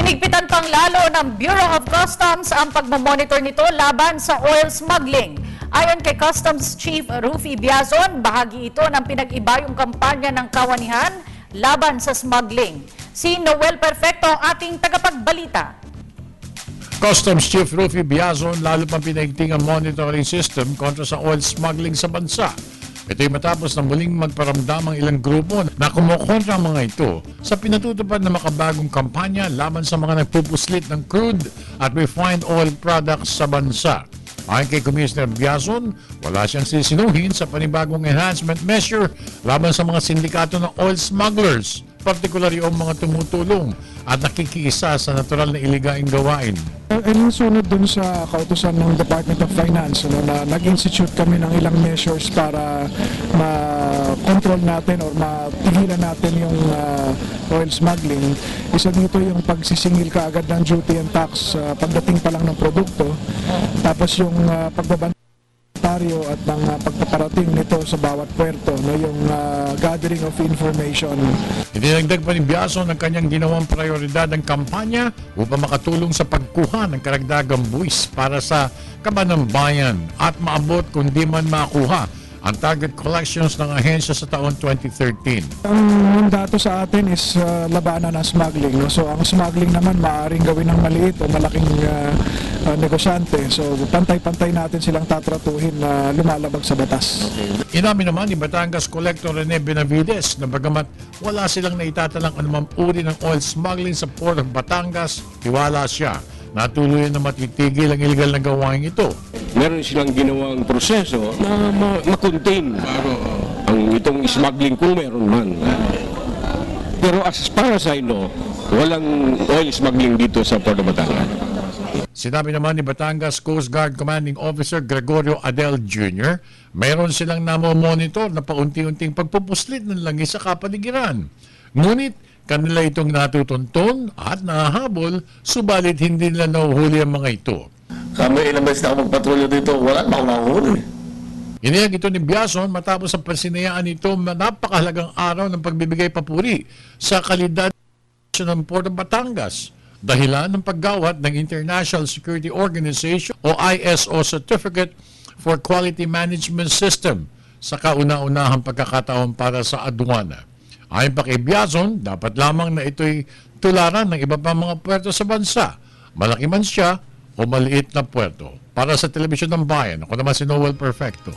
Hinigpitan pang lalo ng Bureau of Customs ang pagmamonitor nito laban sa oil smuggling. Ayon kay Customs Chief Rufy Biazon, bahagi ito ng pinag-ibayong kampanya ng kawanihan laban sa smuggling. Si Noel Perfecto ang ating tagapagbalita. Customs Chief Rufy Biazon lalo pang pinaigting ang monitoring system kontra sa oil smuggling sa bansa. Ito'y matapos na muling magparamdam ang ilang grupo na kumukontra ang mga ito sa pinatutupad na makabagong kampanya laban sa mga nagpupuslit ng crude at refined oil products sa bansa. Ayon kay Commissioner Biazon, wala siyang sisinuhin sa panibagong enhancement measure laban sa mga sindikato ng oil smugglers, partikular yung mga tumutulong at nakikiisa sa natural na iligaing gawain. Sunod dun sa kautusan ng Department of Finance na nag-institute kami ng ilang measures para ma-control natin or matigilan natin yung oil smuggling. Isa dito yung pagsisingil kaagad ng duty and tax pagdating pa lang ng produkto. Tapos yung pagbabantay at ng pagpaparating nito sa bawat puerto, yung gathering of information. Idinagdag pa ni Biazon ang kanyang ginawang prioridad ng kampanya upang makatulong sa pagkuha ng karagdagang buwis para sa kaban ng bayan at maabot kung di man makuha ang target collections ng ahensya sa taon 2013. Ang dato sa atin is labanan ng smuggling. So ang smuggling naman maaaring gawin ng maliit o malaking negosyante. So pantay-pantay natin silang tatratuhin na lumalabag sa batas. Inamin naman ni Batangas Collector Rene Benavides na bagamat wala silang naitatalang anumang uri ng oil smuggling sa Port of Batangas, tiwala siya na tuloy na matitigil ang illegal na gawain ito. Meron silang ginawang proseso na ma-contain ang itong smuggling kung meron man. Pero as far as I know, walang oil smuggling dito sa Port of Batangas. Sinabi naman ni Batangas Coast Guard Commanding Officer Gregorio Adel Jr., mayroon silang namomonitor na paunti-unting pagpupuslit ng langis sa kapaligiran. Ngunit kanila itong natutunton at nahahabol, subalit hindi nila nahuhuli ang mga ito. Kami ilang beses na ako magpatrolyo dito, wala na ako nahuhuli. Iniyag ito ni Biazon matapos ang persinayaan nito na napakahalagang araw ng pagbibigay papuri sa kalidad ng Port of Batangas, dahilan ng paggawat ng International Security Organization o ISO Certificate for Quality Management System sa kauna-unahang pagkakataon para sa aduana. Ayon pa kay Biazon, dapat lamang na ito'y tularan ng iba pang mga puerto sa bansa, malaki man siya o maliit na puerto. Para sa Telebisyon ng Bayan, ako naman si Noel Perfecto.